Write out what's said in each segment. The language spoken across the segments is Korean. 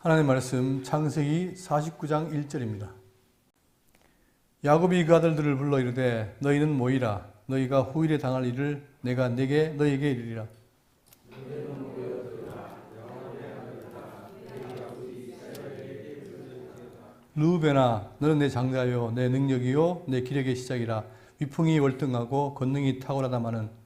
하나님의 말씀 창세기 49장 1절입니다. 야곱이 그 아들들을 불러 이르되 너희는 모이라. 너희가 후일에 당할 일을 내가 너희에게 이르리라. 르우벤아 너는 내 장자요 내 능력이요 내 기력의 시작이라. 위풍이 월등하고 권능이 탁월하다마는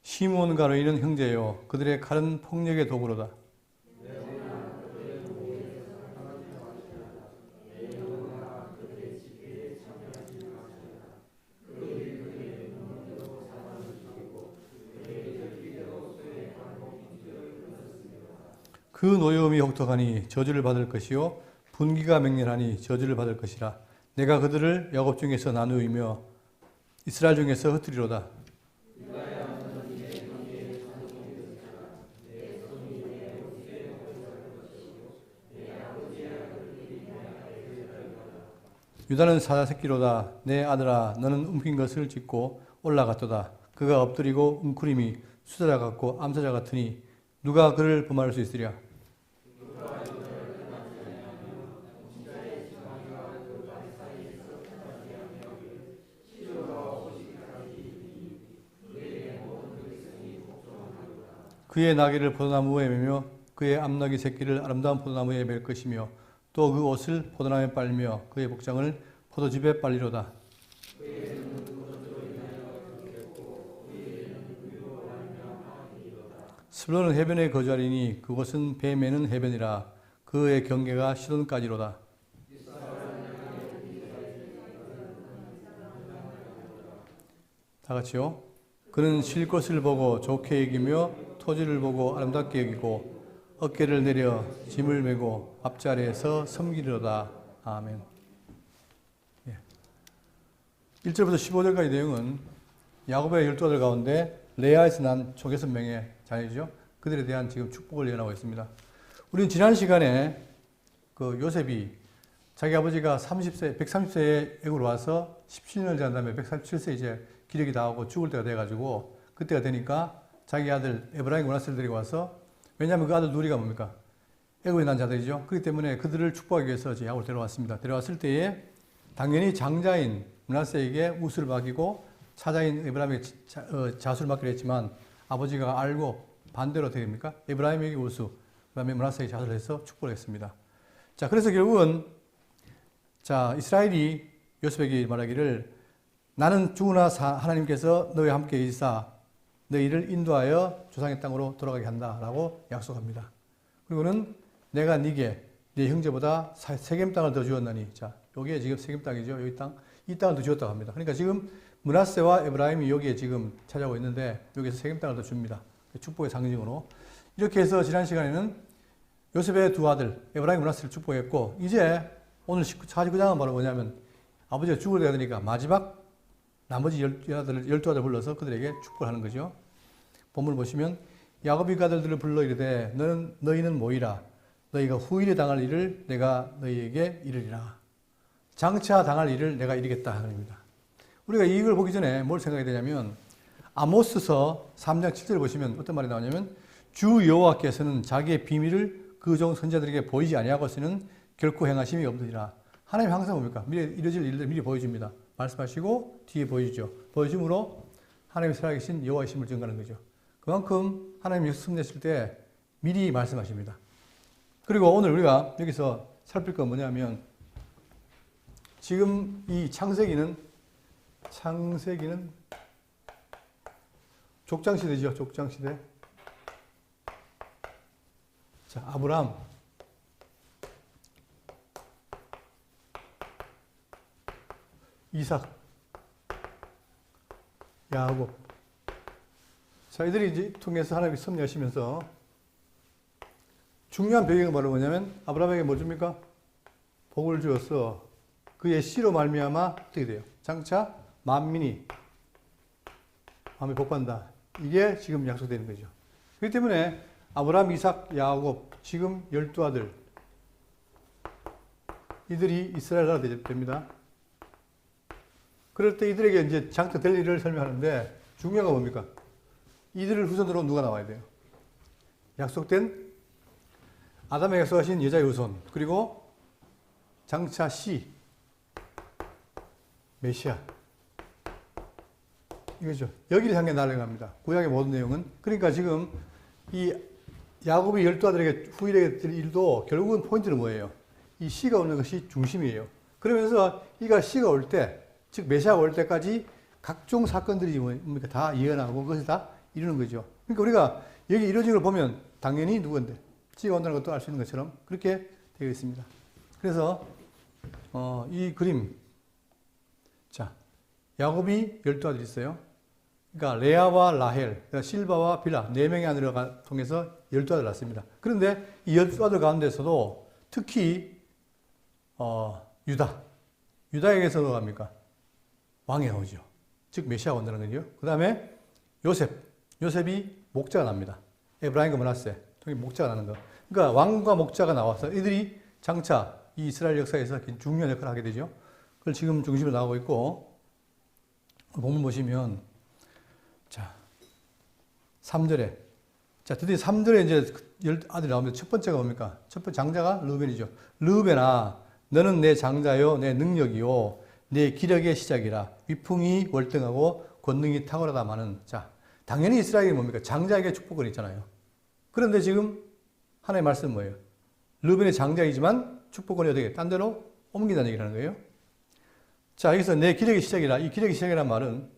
시므온과 레위는 형제요 그들의 칼은 폭력의 도구로다. 그 노여움이 혹독하니 저주를 받을 것이요 분기가 맹렬하니 저주를 받을 것이라. 내가 그들을 야곱 중에서 나누이며 이스라엘 중에서 흩으리로다. 유다는 사자 새끼로다. 내 아들아 너는 움킨 것을 짚고 올라갔도다. 그가 엎드리고 웅크림이 수사자 같고 암사자 같으니 누가 그를 범할 수 있으랴. 그의 나귀를 포도나무에 매며 그의 암나귀 새끼를 아름다운 포도나무에 맬 것이며 또 그 옷을 포도나무에 빨며 그의 복장을 포도즙에 빨리로다. 스불론은 해변에 거주하리니 그곳은 배 매는 해변이라. 그의 경계가 시돈까지로다. 다 같이요. 그는 쉴 것을 보고 좋게 여기며 토지를 보고 아름답게 여기고 어깨를 내려 짐을 메고 앞자리에서 섬기리로다. 아멘. 1절부터 15절까지 내용은 야곱의 12아들 가운데 레아에서 난 총 6명의 자녀죠. 그들에 대한 지금 축복을 예언하고 있습니다. 우리는 지난 시간에 그 요셉이 자기 아버지가 130세에 애굽으로 와서 17년을 지난 다음에 137세 이제 기력이 다하고 죽을 때가 돼가지고 그때가 되니까 자기 아들 에브라임 문하세를 데리고 와서, 왜냐하면 그 아들 누리가 뭡니까? 애굽에 난 자들이죠. 그렇기 때문에 그들을 축복하기 위해서 야곱을 데려왔습니다. 데려왔을 때에 당연히 장자인 문하세에게 우수를 맡기고 차자인 에브라임에게 자수를 맡기로 했지만 아버지가 알고 반대로 어떻게 됩니까? 에브라임에게 우수, 그 다음에 문하세에게 자수를 해서 축복을 했습니다. 자, 그래서 결국은 이스라엘이 요셉에게 말하기를 나는 죽으나 하나님께서 너희와 함께 계시사 너희를 인도하여 조상의 땅으로 돌아가게 한다라고 약속합니다. 그리고는 내가 네게 네 형제보다 세겜 땅을 더 주었나니, 자, 여기에 지금 세겜 땅이죠. 이 땅을 더 주었다고 합니다. 그러니까 지금 므낫세와 에브라임이 여기에 지금 차지하고 있는데 여기에서 세겜 땅을 더 줍니다. 축복의 상징으로. 이렇게 해서 지난 시간에는 요셉의 두 아들 에브라임, 므낫세를 축복했고, 이제 오늘 49장은 바로 뭐냐면 아버지가 죽을 때가 되니까 마지막 나머지 12아들 불러서 그들에게 축복을 하는 거죠. 본문을 보시면 야곱이 그 아들들을 불러 이르되 너희는 모이라. 너희가 후일에 당할 일을 내가 너희에게 이르리라. 장차 당할 일을 내가 이루겠다 하는입니다. 우리가 이걸 보기 전에 뭘 생각해야 되냐면 아모스서 3장 7절 보시면 어떤 말이 나오냐면 주 여호와께서는 자기의 비밀을 그 종 선지자들에게 보이지 아니하고서는 결코 행하심이 없느니라. 하나님 항상 뭡니까? 미래 이루어질 일을 미리 보여줍니다. 말씀하시고 뒤에 보여주죠. 보여줌으로 하나님이 살아계신 여호와의 심을 증거하는 거죠. 그만큼 하나님이 승리했을 때 미리 말씀하십니다. 그리고 오늘 우리가 여기서 살필 건 뭐냐면 지금 이 창세기는 족장시대죠. 족장시대. 자, 아브라함, 이삭, 야곱. 자, 이들이 이제 통해서 하나님이 섭리하시면서 중요한 배경은 바로 뭐냐면 아브라함에게 뭐 줍니까? 복을 주어서 그의 씨로 말미암아 어떻게 돼요? 장차 만민이 복받는다. 이게 지금 약속되는 거죠. 그렇기 때문에 아브라함, 이삭, 야곱 지금 12아들 이들이 이스라엘 나라가 됩니다. 그럴 때 이들에게 이제 장차 될 일을 설명하는데 중요한 건 뭡니까? 이들을 후손으로 누가 나와야 돼요? 약속된 아담에 약속하신 여자의 후손, 그리고 장차 씨, 메시아. 이거죠. 여기를 향해 날아갑니다. 구약의 모든 내용은. 그러니까 지금 이 야곱이 12아들에게 후일에게 드릴 일도 결국은 포인트는 뭐예요? 이 씨가 오는 것이 중심이에요. 그러면서 이가 씨가 올 때, 즉 메시아가 올 때까지 각종 사건들이 뭡니까? 다 이어나고 그것을 다 이루는 거죠. 그러니까 우리가 여기 이루어진 걸 보면 당연히 누구인데 씨가 온다는 것도 알 수 있는 것처럼 그렇게 되어 있습니다. 그래서 이 그림, 자, 야곱이 12아들이 있어요. 그러니까 레아와 라헬, 그러니까 실바와 빌라 4명의 아들을 통해서 12아들 낳습니다. 그런데 이 12아들 가운데서도 특히 유다에게서 누가 갑니까? 왕이 나오죠. 즉 메시아가 온다는 거죠. 그 다음에 요셉이 목자가 납니다. 에브라임과 므낫세 통해 목자가 나는 거. 그러니까 왕과 목자가 나와서 이들이 장차 이 이스라엘 역사에서 중요한 역할을 하게 되죠. 그걸 지금 중심으로 나오고 있고, 본문 보시면, 자, 3절에. 자, 드디어 3절에 이제 아들이 나오는데 첫 번째가 뭡니까? 첫 번째 장자가 르우벤이죠. 르우벤아, 너는 내 장자요, 내 능력이요, 내 기력의 시작이라. 위풍이 월등하고 권능이 탁월하다마는. 자, 당연히 이스라엘이 뭡니까? 장자에게 축복을 있잖아요. 그런데 지금 하나의 말씀은 뭐예요? 르우벤의 장자이지만 축복권이 어떻게 딴 데로 옮긴다는 얘기를 하는 거예요. 자, 여기서 내 기력의 시작이라. 이 기력의 시작이라는 말은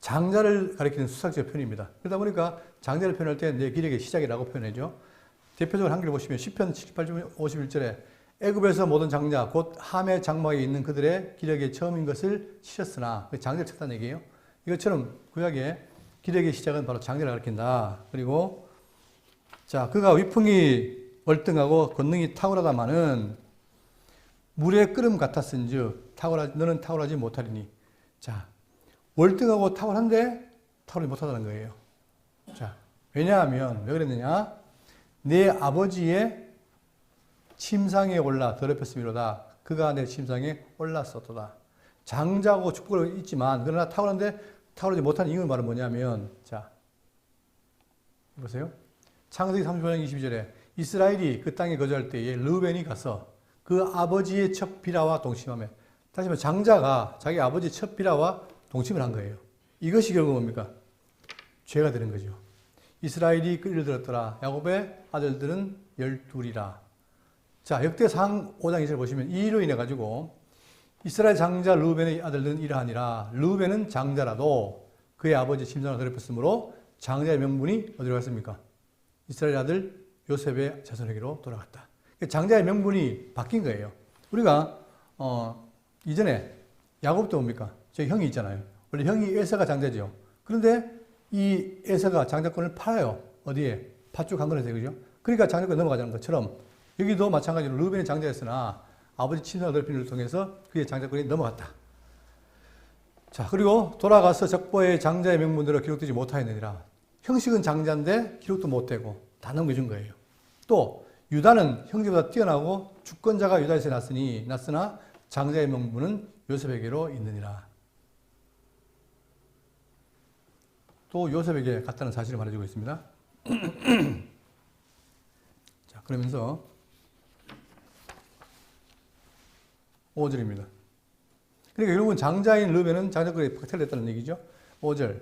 장자를 가리키는 수학적 표현입니다. 그러다 보니까 장자를 표현할 때 내 기력의 시작이라고 표현하죠. 대표적으로 한글 보시면 시편 78편 51절에 애굽에서 모든 장자 곧 함의 장막에 있는 그들의 기력의 처음인 것을 치셨으나, 장자를 쳤다는 얘기예요. 이것처럼 구약의 기력의 시작은 바로 장자를 가리킨다. 그리고 자, 그가 위풍이 월등하고 권능이 탁월하다마는 물의 끓음 같았은즉 너는 탁월하지 못하리니. 자, 월등하고 탁월한데 탁월하지 못하다는 거예요. 자, 왜냐하면 왜 그랬느냐? 내 아버지의 침상에 올라 더럽혔음이로다. 그가 내 침상에 올랐었도다. 장자고 축복을 있지만 그러나 탁월한데 탁월하지 못한 이유는 바로 뭐냐면, 자, 보세요. 창세기 35장 22절에 이스라엘이 그 땅에 거주할 때에 르우벤이 가서 그 아버지의 첫 비라와 동침하며, 다시 말해 장자가 자기 아버지의 첫 비라와 동침을 한 거예요. 이것이 결국 뭡니까? 죄가 되는 거죠. 이스라엘이 그 일을 들었더라. 야곱의 아들들은 12이라. 자, 역대상 5장 2절 보시면 이 일로 인해 가지고 이스라엘 장자 르우벤의 아들들은 이러하니라. 르우벤은 장자라도 그의 아버지 침상을 더럽혔으므로 장자의 명분이 어디로 갔습니까? 이스라엘 아들 요셉의 자손에게로 돌아갔다. 장자의 명분이 바뀐 거예요. 우리가 이전에 야곱도 뭡니까? 저희 형이 있잖아요. 원래 형이 에서가 장자죠. 그런데 이 에서가 장자권을 팔아요. 어디에? 팥죽 한 그릇에, 그죠? 그러니까 장자권이 넘어가자는 것처럼 여기도 마찬가지로 르우벤이 장자였으나 아버지 친사 더럽힘을 통해서 그의 장자권이 넘어갔다. 자, 그리고 돌아가서 적보의 장자의 명분대로 기록되지 못하였느니라. 형식은 장자인데 기록도 못되고 다 넘겨준 거예요. 또 유다는 형제보다 뛰어나고 주권자가 유다에서 났으나 장자의 명분은 요셉에게로 있느니라. 또 요셉에게 갔다는 사실을 말해주고 있습니다. 자, 그러면서 5절입니다. 그러니까 여러분 장자인 르우벤은 장자권에 박탈됐다는 얘기죠. 5절.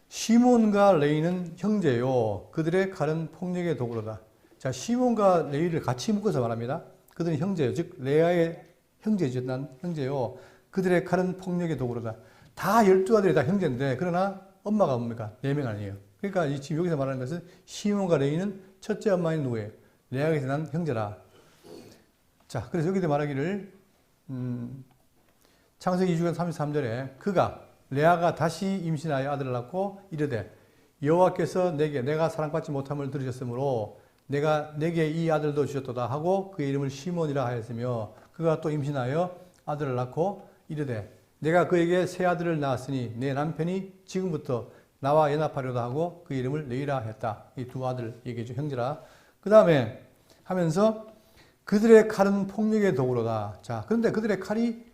시몬과 레이는 형제요. 그들의 칼은 폭력의 도구로다. 자, 시몬과 레이를 같이 묶어서 말합니다. 그들은 형제요. 즉 레아의 형제죠. 난 형제요. 그들의 칼은 폭력의 도구로다. 다 12아들이 다 형제인데 그러나 엄마가 뭡니까? 4명 아니에요. 그러니까 지금 여기서 말하는 것은 시몬과 레이는 첫째 엄마인 누구예요? 레아에게서 난 형제라. 자, 그래서 여기서 말하기를 창세기 2장 33절에 그가 레아가 다시 임신하여 아들을 낳고 이르되 여호와께서 내가 사랑받지 못함을 들으셨으므로 내게 이 아들도 주셨도다 하고 그의 이름을 시몬이라 하였으며 그가 또 임신하여 아들을 낳고 이르되 내가 그에게 새 아들을 낳았으니 내 남편이 지금부터 나와 연합하려다 하고 그 이름을 레이라 했다. 이 두 아들 얘기죠. 형제라. 그 다음에 하면서 그들의 칼은 폭력의 도구로다. 자, 그런데 그들의 칼이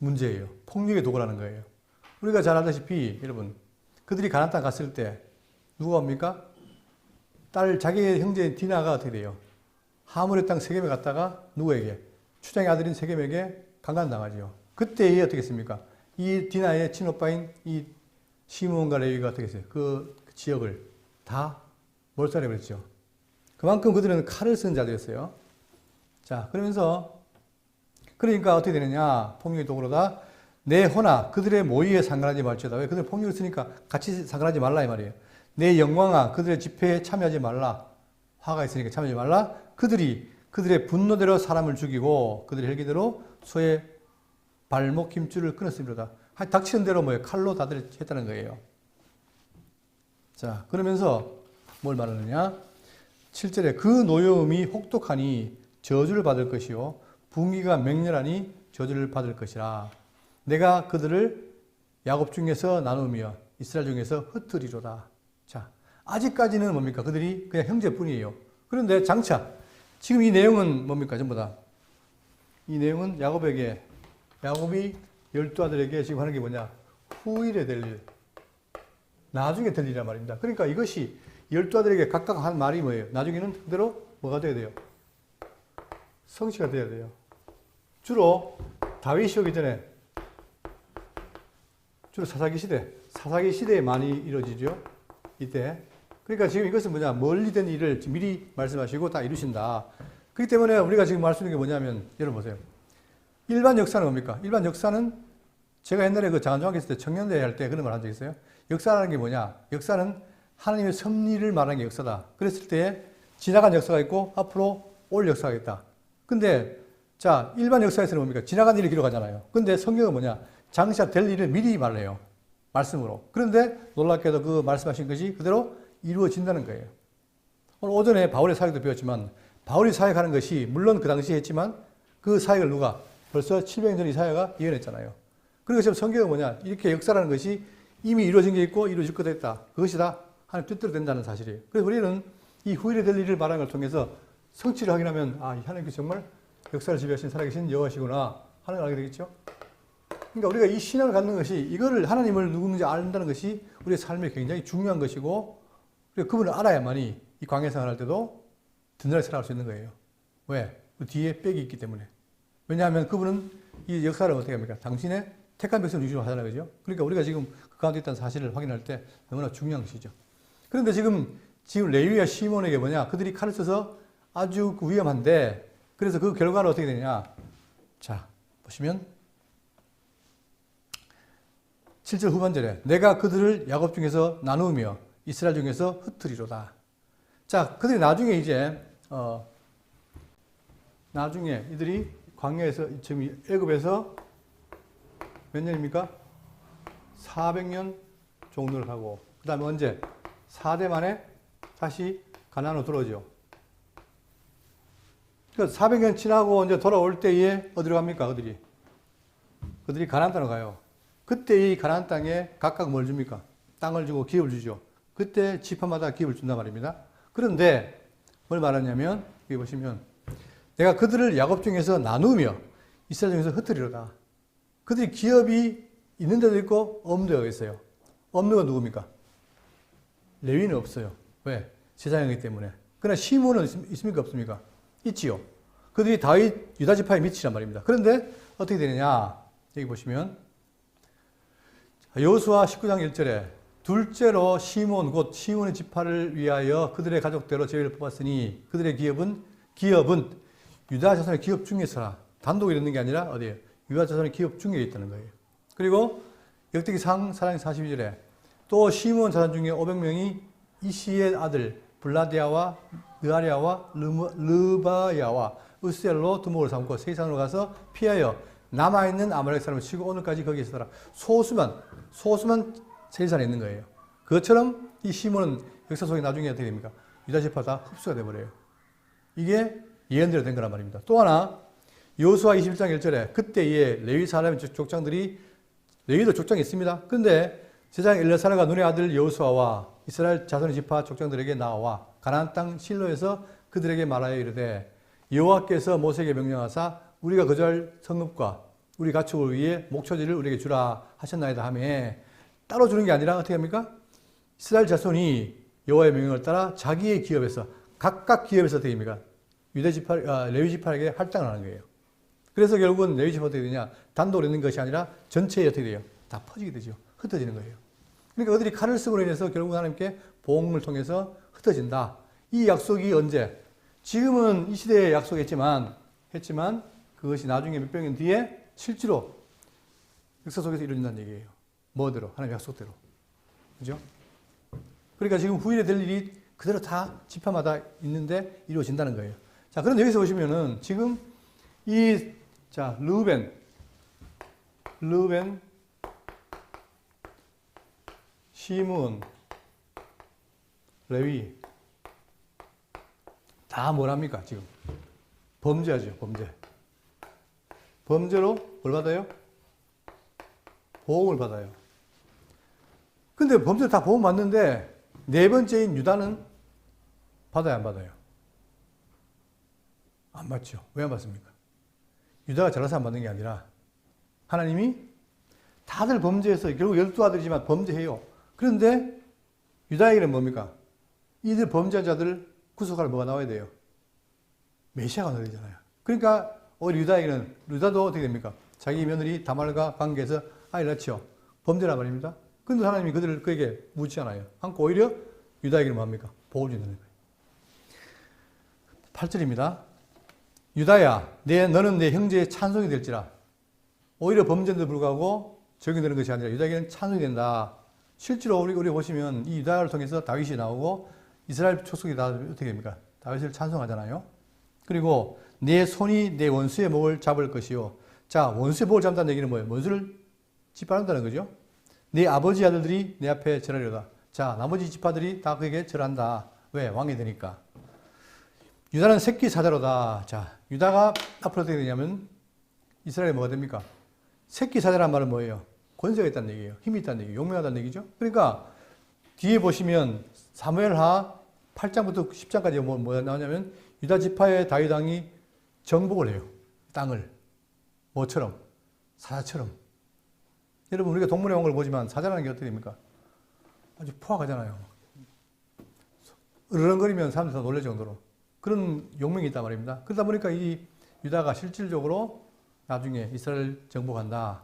문제예요. 폭력의 도구라는 거예요. 우리가 잘 알다시피 여러분 그들이 가나안 땅 갔을 때 누가 옵니까? 자기의 형제인 디나가 어떻게 돼요? 하물의 땅 세겜에 갔다가 누구에게? 추장의 아들인 세겜에게 강간당하죠. 그때 어떻게 했습니까? 이 디나의 친오빠인 이 시므온과 레위가 어떻게 했어요? 그 지역을 다 몰살해버렸죠. 그만큼 그들은 칼을 쓴 자들이었어요. 자, 그러니까 어떻게 되느냐? 폭력의 도구로다. 내 허나 그들의 모의에 상관하지 말지어다. 왜? 그들 폭력을 쓰니까 같이 상관하지 말라 이 말이에요. 내 영광아 그들의 집회에 참여하지 말라. 화가 있으니까 참여하지 말라. 그들의 분노대로 사람을 죽이고 그들의 헬기대로 소의 발목 힘줄을 끊었습니다. 닥치는 대로 칼로 다들 했다는 거예요. 자, 그러면서 뭘 말하느냐? 7절에 그 노여움이 혹독하니 저주를 받을 것이요 분기가 맹렬하니 저주를 받을 것이라. 내가 그들을 야곱 중에서 나누며 이스라엘 중에서 흩으리로다. 자, 아직까지는 뭡니까? 그들이 그냥 형제뿐이에요. 그런데 장차 지금 이 내용은 뭡니까? 전부 다. 이 내용은 야곱이 12아들에게 지금 하는 게 뭐냐? 후일에 될 일. 나중에 될 일이란 말입니다. 그러니까 이것이 12아들에게 각각 한 말이 뭐예요? 나중에는 그대로 뭐가 돼야 돼요? 성취가 돼야 돼요. 주로 다윗이 오기 전에 주로 사사기 시대에 많이 이루어지죠. 이때. 그러니까 지금 이것은 뭐냐? 멀리 된 일을 미리 말씀하시고 다 이루신다. 그렇기 때문에 우리가 지금 말씀드리는 게 뭐냐면, 여러분 보세요. 일반 역사는 뭡니까? 일반 역사는 제가 옛날에 그 장안중학교 있을 때 청년대회 할 때 그런 걸 한 적 있어요. 역사라는 게 뭐냐? 역사는 하나님의 섭리를 말하는 게 역사다. 그랬을 때 지나간 역사가 있고 앞으로 올 역사가 있다. 근데 자, 일반 역사에서는 뭡니까? 지나간 일을 기록하잖아요. 근데 성경은 뭐냐? 장차 될 일을 미리 말해요. 말씀으로. 그런데 놀랍게도 그 말씀하신 것이 그대로 이루어진다는 거예요. 오늘 오전에 바울의 사역도 배웠지만 바울이 사역하는 것이 물론 그 당시에 했지만 그 사역을 누가? 벌써 700년 전 이사야가 예언했잖아요. 그리고 지금 성경은 뭐냐? 이렇게 역사라는 것이 이미 이루어진 게 있고 이루어질 것도 있다. 그것이 다 하나님 뜻대로 된다는 사실이에요. 그래서 우리는 이 후일에 될 일을 말하는 걸 통해서 성취를 확인하면 하나님께서 정말 역사를 지배하신 살아계신 여호와시구나 하는 걸 알게 되겠죠. 그러니까 우리가 이 신앙을 갖는 것이 이거를 하나님을 누구인지 안다는 것이 우리의 삶에 굉장히 중요한 것이고 그리고 그분을 알아야만이 이 광야 생활할 때도 든든하게 살아갈 수 있는 거예요. 왜? 그 뒤에 빽이 있기 때문에. 왜냐하면 그분은 이 역사를 어떻게 합니까? 당신의 택한 백성을 유지로 하잖아요. 그죠? 그러니까 우리가 지금 그 가운데 있다는 사실을 확인할 때 너무나 중요한 것이죠. 그런데 지금 레위와 시몬에게 뭐냐? 그들이 칼을 써서 아주 위험한데 그래서 그 결과는 어떻게 되냐? 자, 보시면 7절 후반절에 내가 그들을 야곱 중에서 나누며 이스라엘 중에서 흩으리로다. 자, 그들이 나중에 이제 나중에 이들이 광야에서 지금 애굽에서 몇 년입니까? 400년 종노를 하고 그 다음에 언제? 4대 만에 다시 가나안으로 들어오죠. 그러니까 400년 지나고 이제 돌아올 때에 어디로 갑니까? 그들이 가나안 땅으로 가요. 그때 이 가나안 땅에 각각 뭘 줍니까? 땅을 주고 기업을 주죠. 그때 지파마다 기업을 준단 말입니다. 그런데 뭘 말하냐면 여기 보시면 내가 그들을 야곱 중에서 나누며 이스라엘 중에서 흩으리로다. 그들이 기업이 있는 데도 있고 없는 데가 있어요. 없는 건 누굽니까? 레위는 없어요. 왜? 제사장이기 때문에. 그러나 시몬은 있습니까? 없습니까? 있지요. 그들이 다윗 유다 지파의 밑이란 말입니다. 그런데 어떻게 되느냐? 여기 보시면 여호수아 19장 1절에 둘째로 시몬 곧 시몬의 지파를 위하여 그들의 가족대로 제위를 뽑았으니 그들의 기업은 유다 자손의 기업 중에서 단독 이르는 게 아니라 어디에요? 유다 자손의 기업 중에 있다는 거예요. 그리고 역대기상 4장 42절에 또 시몬 자손 중에 500명이 이시의 아들 블라디아와 느아리아와 르바야와 으스엘로 두목을 삼고 세상으로 가서 피하여 남아있는 아말렉 사람을 치고 오늘까지 거기에 있더라. 소수만 세일산에 있는 거예요. 그것처럼 이 시몬은 역사 속에 나중에 어떻게 됩니까? 유다 지파 다 흡수가 돼버려요. 이게 예언대로 된 거란 말입니다. 또 하나 여호수아 21장 1절에 그때에 레위 사람의 족장들이 레위도 족장이 있습니다. 그런데 제사장 엘레사라가 눈의 아들 여호수아와 이스라엘 자손의 지파 족장들에게 나와 가나안 땅 실로에서 그들에게 말하여 이르되 여호와께서 모세에게 명령하사 우리가 거주할 성읍과 우리 가축을 위해 목초지를 우리에게 주라 하셨나이다 하며 따로 주는 게 아니라 어떻게 합니까? 이스라엘 자손이 여호와의 명령을 따라 자기의 기업에서 각각 기업에서 어떻게 됩니까? 레위 지파에게 할당을 하는 거예요. 그래서 결국은 레위 지파가 어떻게 되냐? 단독으로 있는 것이 아니라 전체에 어떻게 돼요? 다 퍼지게 되죠. 흩어지는 거예요. 그러니까 그들이 칼을 쓰고 인해서 결국 하나님께 보응을 통해서 흩어진다. 이 약속이 언제? 지금은 이 시대에 약속했지만 그것이 나중에 몇백 년 뒤에 실제로 역사 속에서 이루어진다는 얘기예요. 뭐대로? 하나님 약속대로. 그죠? 그러니까 지금 후일에 될 일이 그대로 다 지파마다 있는데 이루어진다는 거예요. 자, 그런데 여기서 보시면은 지금 르우벤, 시므온, 레위 다 뭐랍니까? 지금 범죄하죠. 범죄로 뭘 받아요? 보응을 받아요. 근데 범죄로 다 보응 받는데 네 번째인 유다는 받아요, 안 받아요? 안 받죠. 왜 안 받습니까? 유다가 잘나서 안 받는 게 아니라 하나님이 다들 범죄해서 결국 12아들이지만 범죄해요. 그런데 유다에게는 뭡니까? 이들 범죄한 자들 구속할 뭐가 나와야 돼요? 메시아가 나와야 되잖아요. 그러니까 오히려 유다도 어떻게 됩니까? 자기 며느리 다말과 관계에서 아이를 낳죠. 범죄란 말입니다. 그런데 하나님이 그에게 묻지 않아요. 않고 오히려 유다에게는 뭡니까? 복을 주는 거예요. 8절입니다. 유다야, 너는 내 형제의 찬송이 될지라. 오히려 범죄인데도 불구하고 적용되는 것이 아니라 유다에게는 찬송이 된다. 실제로 우리 보시면 이 유다를 통해서 다윗이 나오고 이스라엘 족속이 다 어떻게 됩니까? 다윗을 찬송하잖아요. 그리고 내 손이 내 원수의 목을 잡을 것이요. 자, 원수의 목을 잡는다는 얘기는 뭐예요? 원수를 짓밟는다는 거죠. 내 아버지 아들들이 내 앞에 절하려다. 자, 나머지 지파들이 다 그에게 절한다. 왜? 왕이 되니까. 유다는 새끼 사자로다. 자, 유다가 앞으로 어떻게 되냐면 이스라엘이 뭐가 됩니까? 새끼 사자란 말은 뭐예요? 권세가 있다는 얘기예요. 힘이 있다는 얘기예요. 용맹하다는 얘기죠. 그러니까 뒤에 보시면 사무엘하 8장부터 10장까지 뭐가 나오냐면 유다 지파의 다윗 왕이 정복을 해요. 땅을. 뭐처럼? 사자처럼. 여러분 우리가 동물의 왕국을 보지만 사자라는 게 어떻게 됩니까? 아주 포악하잖아요. 으르렁거리면 사람들이 다 놀랄 정도로 그런 용맹이 있단 말입니다. 그러다 보니까 이 유다가 실질적으로 나중에 이스라엘 정복한다.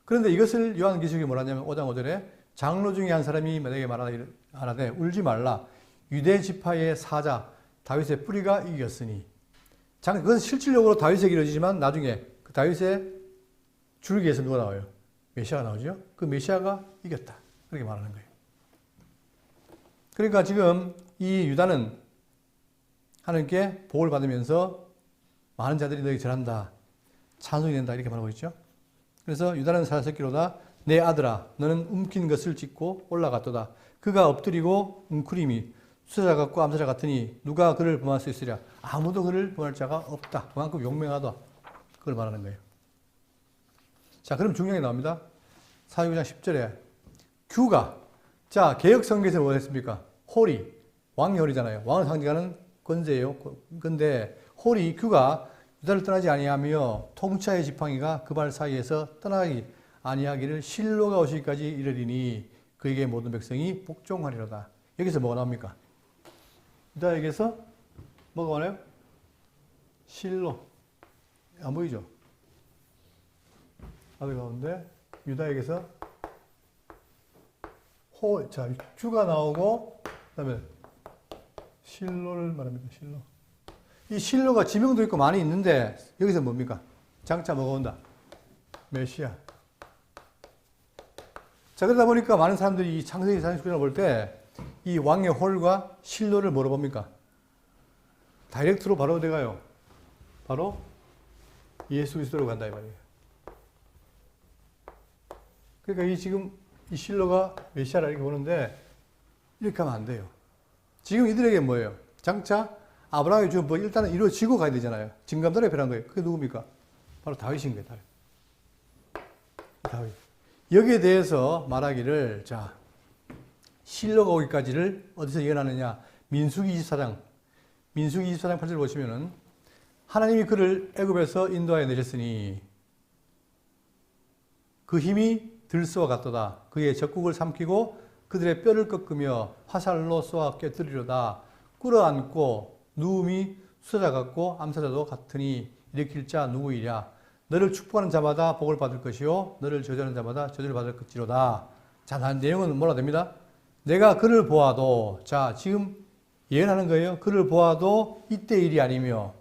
그런데 이것을 요한계시록이 뭐라냐면 5장 5절에 장로 중에 한 사람이 내게 말하되 울지 말라. 유대 지파의 사자 다윗의 뿌리가 이겼으니. 그것은 실질적으로 다윗에게 이루어지지만 나중에 그 다윗의 줄기에서 누가 나와요? 메시아가 나오죠. 그 메시아가 이겼다. 그렇게 말하는 거예요. 그러니까 지금 이 유다는 하나님께 복을 받으면서 많은 자들이 너에게 절한다. 찬송이 된다. 이렇게 말하고 있죠. 그래서 유다는 사자새끼로다. 내 아들아 너는 움킨 것을 짚고 올라갔도다. 그가 엎드리고 웅크림이 수사자 같고 암사자 같으니 누가 그를 범할 수 있으랴. 아무도 그를 범할 자가 없다. 그만큼 용맹하다. 그걸 말하는 거예요. 자, 그럼 중요한 게 나옵니다. 사도행전 10절에 규가. 자, 개혁 성경에서 뭐가 했습니까? 홀이. 왕이 홀이잖아요. 왕을 상징하는 권세예요. 근데 홀이 규가 유다를 떠나지 아니하며 통치하의 지팡이가 그 발 사이에서 떠나기 아니하기를 실로가 오시기까지 이르리니 그에게 모든 백성이 복종하리로다. 여기서 뭐가 나옵니까? 유다에게서 뭐가 나와요? 실로. 안 보이죠? 아들 가운데 유다에게서 자, 규가 나오고 그다음에 실로를 말합니다. 실로. 이 실로가 지명도 있고 많이 있는데 여기서 뭡니까? 장차 뭐가 온다? 메시아. 자, 그러다 보니까 많은 사람들이 이 창세기 49장을 볼 때 이 왕의 홀과 실로를 뭐로 봅니까? 다이렉트로 바로 어디 가요? 바로 예수 그리스도로 간다 이 말이에요. 그러니까 지금 이 실로가 메시아라 이렇게 보는데 이렇게 하면 안 돼요. 지금 이들에게 뭐예요? 장차 아브라함이 준 뭐 일단은 이루어지고 가야 되잖아요. 징감들에 필요한 거예요. 그게 누굽니까? 바로 다윗인 거예요. 다윗. 여기에 대해서 말하기를 자 실로가 오기까지를 어디서 예언하느냐? 민수기 24장 8절 보시면은 하나님이 그를 애굽에서 인도하여 내셨으니 그 힘이 들소와 같도다. 그의 적국을 삼키고 그들의 뼈를 꺾으며 화살로 쏘아 깨뜨리려다. 끌어안고 누움이 수사자 같고 암사자도 같으니 일으킬 자 누구이랴. 너를 축복하는 자마다 복을 받을 것이요 너를 저주하는 자마다 저주를 받을 것이로다. 자, 내용은 뭐라 됩니다? 내가 그를 보아도, 자, 지금 예언하는 거예요. 그를 보아도 이때 일이 아니며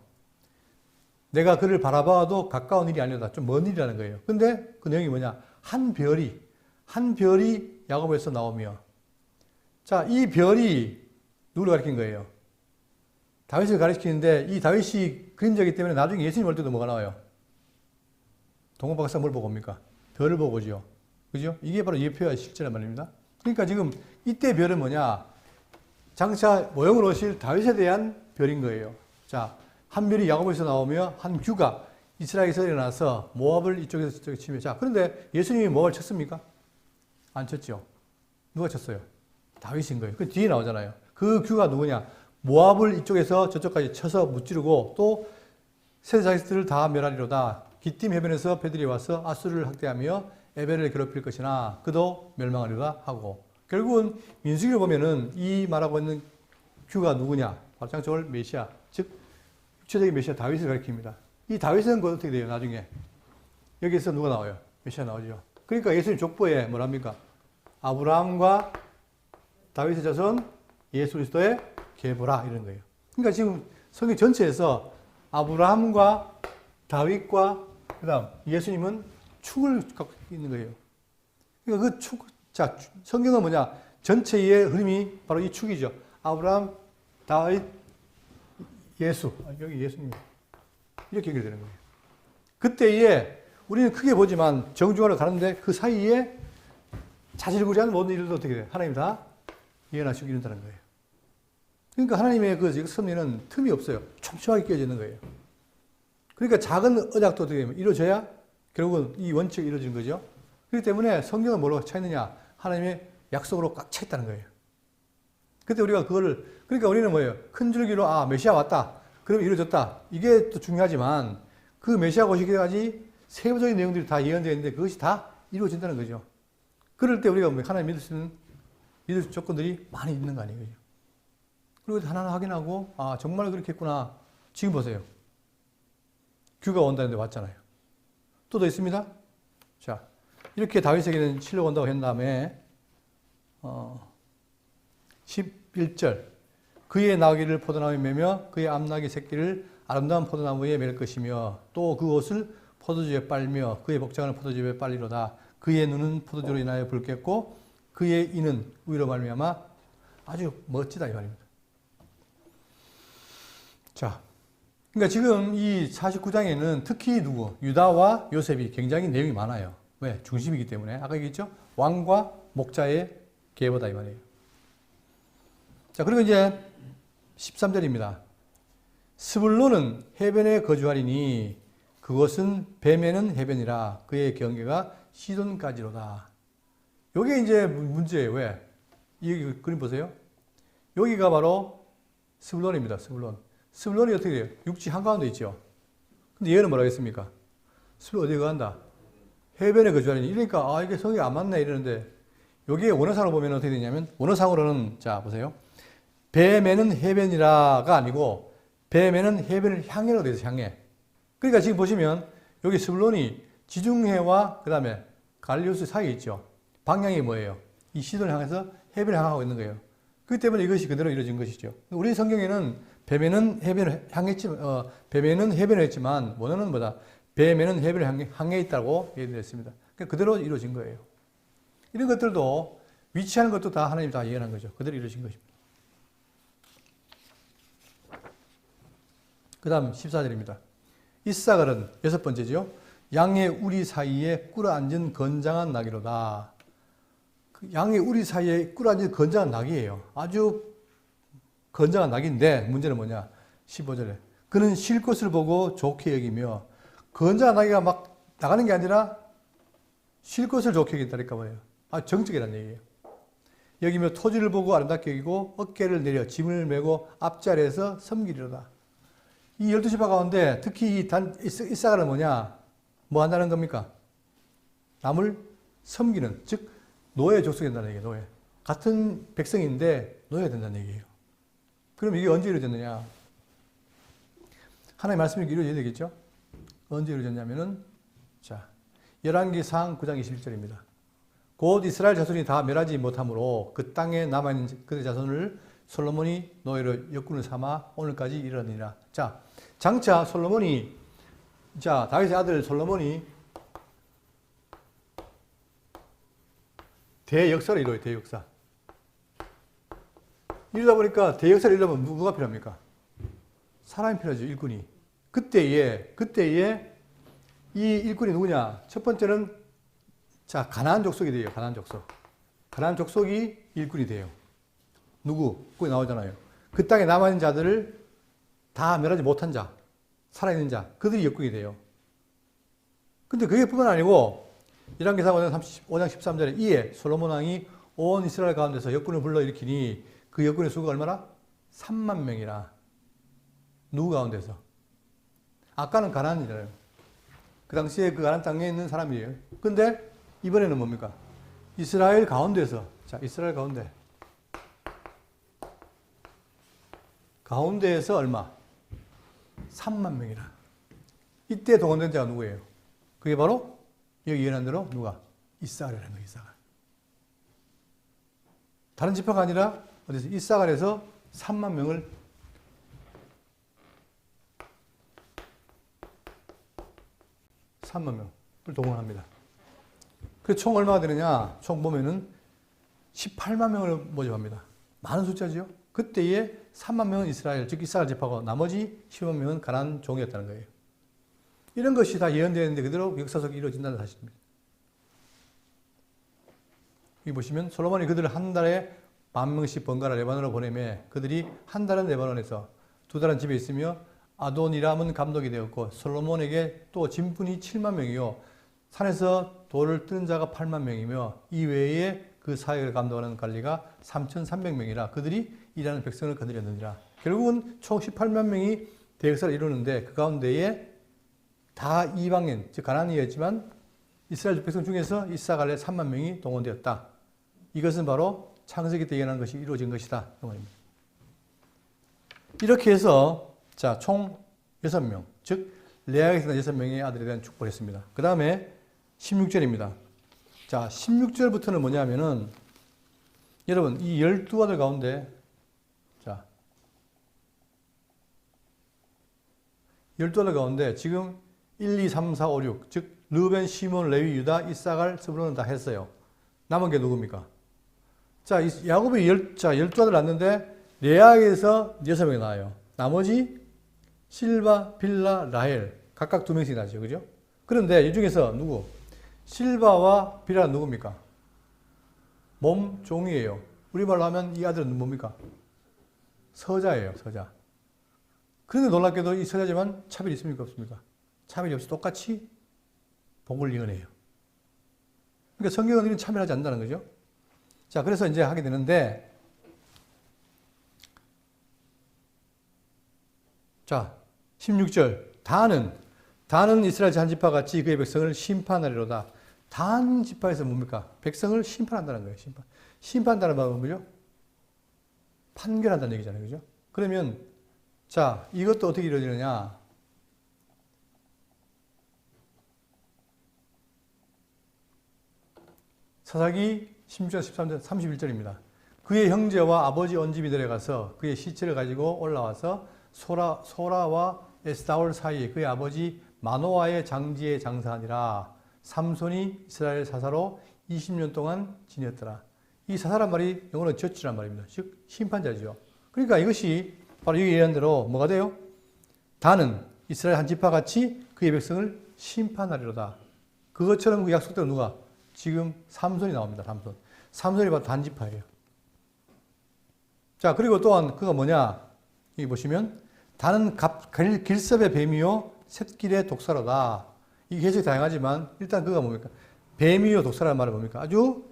내가 그를 바라봐도 가까운 일이 아니다. 좀 먼 일이라는 거예요. 근데 그 내용이 뭐냐? 한 별이 야곱에서 나오며, 자, 이 별이 누구를 가리킨 거예요? 다윗을 가리키는데 이 다윗이 그림자이기 때문에 나중에 예수님 올 때도 뭐가 나와요? 동방박사 뭘 보고 옵니까? 별을 보고 오죠. 그죠? 이게 바로 예표와 실제란 말입니다. 그러니까 지금 이때 별은 뭐냐? 장차 모형으로 오실 다윗에 대한 별인 거예요. 자, 한 별이 야곱에서 나오며 한 규가 이스라엘에서 일어나서 모압을 이쪽에서 저쪽에 치며, 자, 그런데 예수님이 모압을 쳤습니까? 안 쳤죠. 누가 쳤어요? 다윗인 거예요. 그 뒤에 나오잖아요. 그 규가 누구냐? 모압을 이쪽에서 저쪽까지 쳐서 무찌르고 또 세 자식들을 다 멸하리로다. 기띔 해변에서 배들이 와서 아수르를 학대하며 에벨을 괴롭힐 것이나 그도 멸망하리로다 하고, 결국은 민수기를 보면은 이 말하고 있는 규가 누구냐? 바로 장초월 메시아, 즉 육체적인 메시아 다윗을 가리킵니다. 이 다윗은 그 어떻게 돼요? 나중에 여기서 누가 나와요? 메시아 나오죠. 그러니까 예수님 족보에 뭐랍니까? 아브라함과 다윗의 자손 예수 그리스도의 계보라 이런 거예요. 그러니까 지금 성경 전체에서 아브라함과 다윗과 그다음 예수님은 축을 갖고 있는 거예요. 그러니까 그 축, 자, 성경은 뭐냐? 전체의 흐름이 바로 이 축이죠. 아브라함, 다윗, 예수. 여기 예수님. 이렇게 연결되는 거예요. 그때에 우리는 크게 보지만 정중하러 가는데 그 사이에 자질구레한 모든 일들도 어떻게 돼요? 하나님 다 예언하시고 이런다는 거예요. 그러니까 하나님의 그 섭리는 틈이 없어요. 촘촘하게 끼어져 있는 거예요. 그러니까 작은 언약도 어떻게 되면 이루어져야 결국은 이 원칙이 이루어지는 거죠. 그렇기 때문에 성경은 뭘로 차 있느냐? 하나님의 약속으로 꽉 차 있다는 거예요. 그때 우리가 그거를, 그러니까 우리는 뭐예요? 큰 줄기로, 아, 메시아 왔다. 그럼 이루어졌다. 이게 또 중요하지만 그 메시아가 오시기까지 세부적인 내용들이 다 예언되어 있는데 그것이 다 이루어진다는 거죠. 그럴 때 우리가 하나님 믿을 수 있는 믿을 조건들이 많이 있는 거 아니에요. 그리고 하나하나 확인하고, 아, 정말 그렇게 했구나. 지금 보세요. 규가 온다는데 왔잖아요. 또 더 있습니다. 자, 이렇게 다윗에게는 실로가 온다고 한 다음에 11절 그의 나귀를 포도나무에 매며 그의 암나귀 새끼를 아름다운 포도나무에 맬 것이며 또 그 옷을 포도주에 빨며 그의 복장을 포도주에 빨리로다. 그의 눈은 포도주로 인하여 붉겠고 그의 이는 우유로 말미암아 아주 멋지다 이 말입니다. 자, 그러니까 지금 이 49장에는 특히 누구? 유다와 요셉이 굉장히 내용이 많아요. 왜? 중심이기 때문에. 아까 얘기했죠? 왕과 목자의 계보다 이 말이에요. 자, 그리고 이제 13절입니다. 스불론은 해변에 거주하리니 그것은 뱀에는 해변이라 그의 경계가 시돈까지로다. 요게 이제 문제예요. 왜? 이 그림 보세요. 여기가 바로 스불론입니다. 스불론. 스불론이 어떻게 돼요? 육지 한가운데 있죠. 근데 얘는 뭐라고 했습니까? 스불론 어디에 간다? 해변에 거주하리니. 이러니까, 아, 이게 성이 안 맞네 이러는데, 여기에 원어상으로 보면 어떻게 되냐면, 원어상으로는, 자, 보세요. 뱀에는 해변이라가 아니고, 뱀에는 해변을 향해로 되어 있어요, 향해. 그러니까 지금 보시면, 여기 스불론이 지중해와 그 다음에 갈리우스 사이에 있죠. 방향이 뭐예요? 이 시돈을 향해서 해변을 향하고 있는 거예요. 그렇기 때문에 이것이 그대로 이루어진 것이죠. 우리 성경에는 뱀에는 해변을 향했지만, 뱀에는 해변을 했지만, 원어는 뭐다? 뱀에는 해변을 향해 있다고 얘기했습니다. 그러니까 그대로 이루어진 거예요. 이런 것들도, 위치하는 것도 다 하나님이 다 예언한 거죠. 그대로 이루어진 것입니다. 그 다음 14절입니다. 이사갈은 여섯 번째죠. 양의 우리 사이에 꿇어앉은 건장한 나귀로다. 그 양의 우리 사이에 꿇어앉은 건장한 나귀예요. 아주 건장한 나귀인데 문제는 뭐냐? 15절에 그는 쉴 것을 보고 좋게 여기며, 건장한 나귀가 막 나가는 게 아니라 쉴 것을 좋게 여긴다니까 뭐예요? 아, 정적이라는 얘기예요. 여기며 토지를 보고 아름답게 여기고 어깨를 내려 짐을 메고 앞자리에서 섬기리로다. 이 12지파 가운데 특히 이사갈은 뭐냐? 뭐 한다는 겁니까? 남을 섬기는, 즉 노예 족속이 된다는 얘기예요. 노예. 같은 백성인데 노예가 된다는 얘기예요. 그럼 이게 언제 이루어졌느냐? 하나님의 말씀이 이루어져야 되겠죠? 언제 이루어졌냐면은, 자, 열왕기상 9장 21절입니다. 곧 이스라엘 자손이 다 멸하지 못하므로 그 땅에 남아있는 그들의 자손을 솔로몬이 노예로 역군을 삼아 오늘까지 이르느니라. 자, 장차 솔로몬이, 자, 다윗의 아들 솔로몬이 대역사를 이루어요, 대역사. 이러다 보니까 대역사를 이루려면 누가 필요합니까? 사람이 필요하죠, 일꾼이. 그때에 이 일꾼이 누구냐? 첫 번째는, 자, 가나안 족속이 돼요, 가나안 족속. 가나안 족속이 일꾼이 돼요. 누구? 거기 나오잖아요. 그 땅에 남아있는 자들을 다 멸하지 못한 자, 살아있는 자, 그들이 역군이 돼요. 근데 그게 뿐만 아니고, 열왕기상 5장 13절에 이에 솔로몬 왕이 온 이스라엘 가운데서 역군을 불러일으키니 그 역군의 수가 얼마나? 3만 명이라. 누구 가운데서? 아까는 가나안이잖아요. 그 당시에 그 가나안 땅에 있는 사람이에요. 근데 이번에는 뭡니까? 이스라엘 가운데서, 자, 이스라엘 가운데에서 얼마? 3만 명이라. 이때 동원된 자가 누구예요? 그게 바로 여기 예언한 대로 누가? 이사갈이라는 거예요, 이사갈. 다른 지파가 아니라 어디서? 이사갈에서 3만 명을 동원합니다. 그래서 총 얼마가 되느냐? 총 보면은 18만 명을 모집합니다. 많은 숫자죠. 그때에 3만 명은 이스라엘, 즉 이사갈 지파고 나머지 15만 명은 가나안 종이었다는 거예요. 이런 것이 다 예언되어 있는데 그대로 역사 속에 이루어진다는 사실입니다. 여기 보시면 솔로몬이 그들을 한 달에 10,000명씩 번갈아 레바논으로 보내매 그들이 한 달은 레바논에서 2달은 집에 있으며 아도니람은 감독이 되었고 솔로몬에게 또 진분이 7만 명이요 산에서 돌을 뜨는 자가 8만 명이며 이외에 그 사역을 감독하는 관리가 3,300명이라 그들이 일하는 백성을 거느렸느니라. 결국은 총 18만 명이 대역사를 이루는데 그 가운데에 다 이방인, 즉 가나안이었지만 이스라엘 백성 중에서 이사갈에 3만 명이 동원되었다. 이것은 바로 창세기 때 예언한 것이 이루어진 것이다. 그 말입니다. 이렇게 해서 자, 총 6명, 즉 레아에서 6명의 아들에 대한 축복을 했습니다. 그 다음에 16절입니다. 자, 16절부터는 뭐냐면은 여러분 이 12아들 가운데 자 12아들 가운데 지금 1, 2, 3, 4, 5, 6, 즉 르벤, 시몬, 레위, 유다, 이사갈, 스불론은 다 했어요. 남은 게 누굽니까? 자, 야곱이 12아들 낳았는데 레아에서 6명이 나와요. 나머지 실바, 빌라, 라헬 각각 2명씩 나죠. 그죠? 그런데 이 중에서 누구? 실바와 빌라는 누굽니까? 몸종이에요. 우리말로 하면 이 아들은 뭡니까? 서자예요. 서자. 그런데 놀랍게도 이 서자지만 차별이 있습니까? 없습니까? 차별이 없이 똑같이 복을 이어내요. 그러니까 성경은 이런 차별하지 않는다는 거죠. 자, 그래서 이제 하게 되는데, 자, 16절. 단은 이스라엘 한 지파 같이 그의 백성을 심판하리로다. 단 지파에서 뭡니까? 백성을 심판한다는 거예요. 심판한다는 말은 뭐죠? 판결한다는 얘기잖아요. 그죠? 그러면, 자, 이것도 어떻게 이루어지느냐? 사사기 16절, 13절, 31절입니다. 그의 형제와 아버지 온 집이 내려가서 그의 시체를 가지고 올라와서 소라와 에스다올 사이에 그의 아버지 마노아의 장지에 장사하니라. 삼손이 이스라엘 사사로 20년 동안 지냈더라. 이 사사란 말이 영어로 저치란 말입니다. 즉 심판자죠. 그러니까 이것이 바로 여기 얘기한 대로 뭐가 돼요? 단은 이스라엘 한 지파같이 그의 백성을 심판하리로다. 그것처럼 그 약속대로 누가? 지금 삼손이 나옵니다. 삼손이 바로 단지파예요. 자, 그리고 또한 그가 뭐냐? 여기 보시면 단은 길섭의 뱀이요 샛길의 독사로다. 이게 해석이 다양하지만 일단 그가 뭡니까? 뱀이요 독사라는 말은 뭡니까? 아주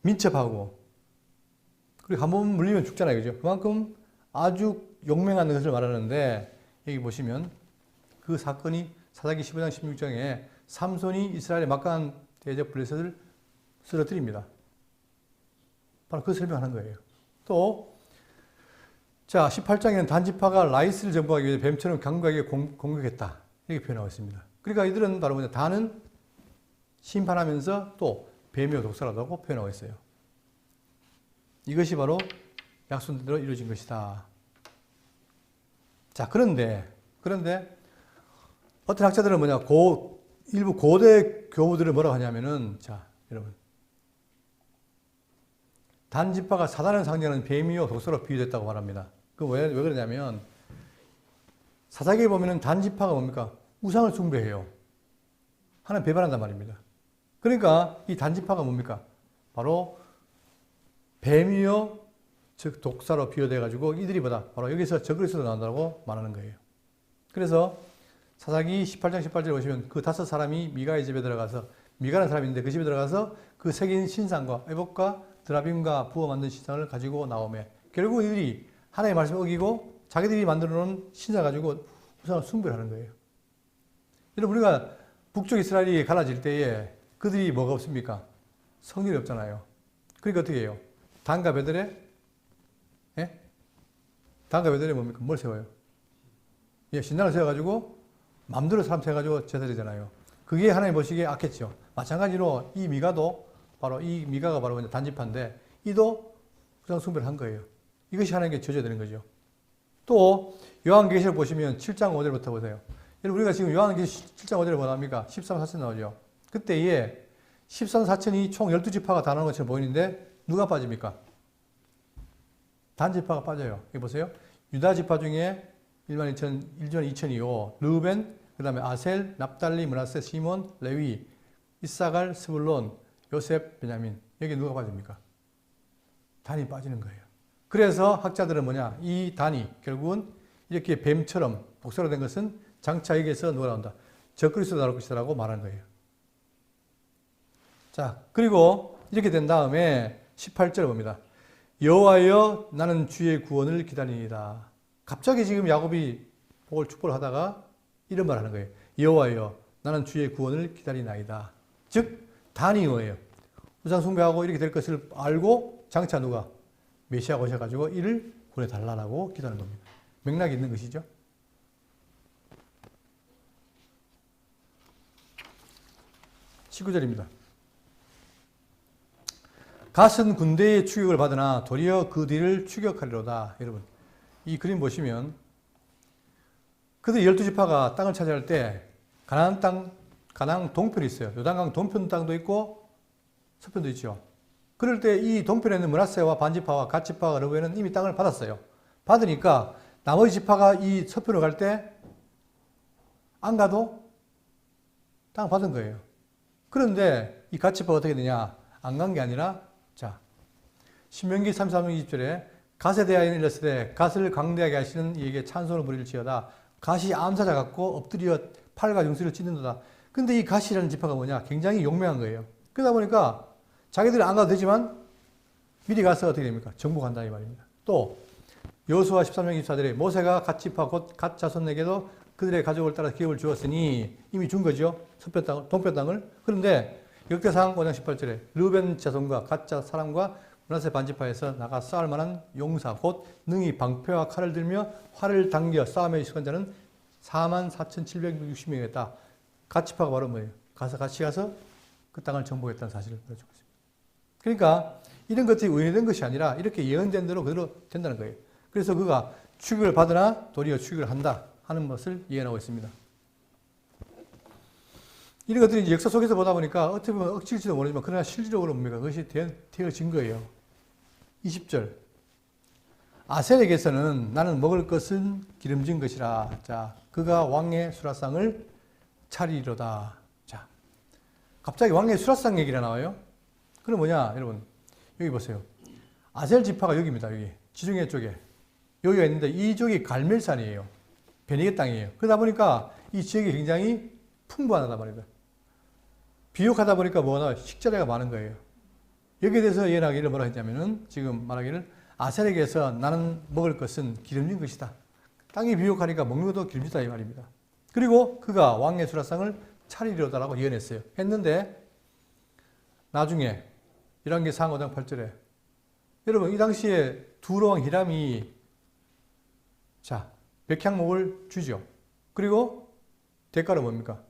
민첩하고 그리고 한번 물리면 죽잖아요. 그죠? 그만큼 아주 용맹한 것을 말하는데 여기 보시면 그 사건이 사사기 15장 16장에 삼손이 이스라엘의 막강한 대적 블레셋을 쓰러뜨립니다. 바로 그 설명하는 거예요. 또, 자, 18장에는 단지파가 라이스를 정복하기 위해 뱀처럼 강하게 공격했다. 이렇게 표현하고 있습니다. 그러니까 이들은 바로 뭐냐, 단은 심판하면서 또 뱀이요 독사라고 표현하고 있어요. 이것이 바로 약속대로 이루어진 것이다. 자, 그런데 어떤 학자들은 뭐냐, 일부 고대 교부들은 뭐라고 하냐면은, 자, 여러분. 단지파가 사단을 상징하는 뱀이요 독사로 비유됐다고 말합니다. 그 왜 그러냐면, 사사기에 보면은 단지파가 뭡니까? 우상을 숭배해요. 하나님 배반한단 말입니다. 그러니까 이 단지파가 뭡니까? 바로 뱀이요, 즉 독사로 비유돼가지고 이들이 바로 여기서 적그리스도 나온다고 말하는 거예요. 그래서 사사기 18장 18절에 보시면 그 5사람이 미가의 집에 들어가서, 미가라는 사람이 있는데 그 집에 들어가서 그 새긴 신상과 에봇과 드라빔과 부어 만든 신상을 가지고 나오며 결국 이들이 하나님의 말씀을 어기고 자기들이 만들어 놓은 신상 가지고 우상을 숭배를 하는 거예요. 여러분, 우리가 북쪽 이스라엘이 갈라질 때에 그들이 뭐가 없습니까? 성전이 없잖아요. 그러니까 어떻게 해요? 단과 베들에? 예? 단과 베들에 뭡니까? 뭘 세워요? 예, 신당을 세워가지고 맘대로 사람 세워가지고 제사드리잖아요. 그게 하나님 보시기에 악했죠. 마찬가지로 이 미가도 바로 이 미가가 바로 단지파인데 이도 우상 숭배를 한 거예요. 이것이 하나님께 저주되는 거죠. 또 요한계시록 보시면 7장 5절부터 보세요. 여러분, 우리가 지금 요한계시록 7장 5절에 뭐 나옵니까? 13, 14 나오죠. 그때에 13, 14이 총 12지파가 다 나오는 것처럼 보이는데 누가 빠집니까? 단지파가 빠져요. 여기 보세요. 유다 지파 중에 1만 2천이요. 르우벤, 그 다음에 아셀, 납달리, 므낫세, 시몬, 레위, 이사갈, 스불론, 요셉, 베냐민. 여기 누가 빠집니까? 단이 빠지는 거예요. 그래서 학자들은 뭐냐? 이 단이 결국은 이렇게 뱀처럼 독사로 된 것은 장차 여기에서 누가 나온다? 적그리스도 나올 것이라고 말하는 거예요. 자, 그리고 이렇게 된 다음에 18절을 봅니다. 여호와여 나는 주의 구원을 기다리니이다. 갑자기 지금 야곱이 복을 축복을 하다가 이런 말 하는 거예요. 여호와여 나는 주의 구원을 기다리나이다. 즉 단이 뭐예요? 우상 숭배하고 이렇게 될 것을 알고 장차 누가? 메시아가 오셔가지고 이를 구해달라고 기도하는 겁니다. 맥락이 있는 것이죠. 19절입니다. 갓은 군대의 추격을 받으나 도리어 그 뒤를 추격하리로다. 여러분, 이 그림 보시면 그들 12지파가 땅을 차지할 때 가나안 땅, 가나안 동편이 있어요. 요단강 동편 땅도 있고 서편도 있죠. 그럴 때 이 동편에 있는 므낫세와 반지파와 갓지파가 르우벤은 이미 땅을 받았어요. 받으니까 나머지 지파가 이 서편으로 갈 때 안 가도 땅 받은 거예요. 그런데 이 갓지파가 어떻게 되냐? 안 간 게 아니라, 자, 신명기 33장 20절에 갓에 대하여 일렀으되 갓을 강대하게 하시는 이에게 찬송을 부릴지어다. 갓이 암사자 같고 엎드려 팔과 용수를 찢는도다. 근데 이 갓이라는 지파가 뭐냐? 굉장히 용맹한 거예요. 그러다 보니까 자기들이 안 가도 되지만 미리 가서 어떻게 됩니까? 정복한다 이 말입니다. 또 여호수아 13장 24절에 모세가 갓지파 곧 갓 자손에게도 그들의 가족을 따라 기업을 주었으니 이미 준 거죠. 서편 땅을, 동편 땅을. 그런데 역대상 5장 18절에 르우벤 자손과 갓 사람과 므낫세 반지파에서 나가 싸울 만한 용사 곧 능히 방패와 칼을 들며 활을 당겨 싸움에 익숙한 자는 44,760명이었다. 갓지파가 바로 뭐예요? 같이 가서 그 땅을 정복했다는 사실을 보여주고 있습니다. 그러니까 이런 것들이 우연된 것이 아니라 이렇게 예언된 대로 그대로 된다는 거예요. 그래서 그가 추격을 받으나 도리어 추격을 한다 하는 것을 예언하고 있습니다. 이런 것들이 이제 역사 속에서 보다 보니까 어떻게 보면 억지일지도 모르지만 그러나 실질적으로 뭡니까? 그것이 되어진 거예요. 20절. 아셀에게서는 나는 먹을 것은 기름진 것이라. 자, 그가 왕의 수라상을 차리리로다. 자, 갑자기 왕의 수라상 얘기가 나와요. 그럼 뭐냐, 여러분. 여기 보세요. 아셀 지파가 여기입니다. 여기. 지중해 쪽에. 여기가 있는데 이쪽이 갈멜산이에요. 베네게 땅이에요. 그러다 보니까 이 지역이 굉장히 풍부하단 말입니다. 비옥하다 보니까 뭐나 식자재가 많은 거예요. 여기에 대해서 예언하기를 뭐라 했냐면은 지금 말하기를 아셀에게서 나는 먹을 것은 기름진 것이다. 땅이 비옥하니까 먹는 것도 기름지다 이 말입니다. 그리고 그가 왕의 수라상을 차리리로다라고 예언했어요. 했는데 나중에 열왕기상 5장 8절에 여러분 이 당시에 두로왕 히람이 자 백향목을 주죠. 그리고 대가로 뭡니까?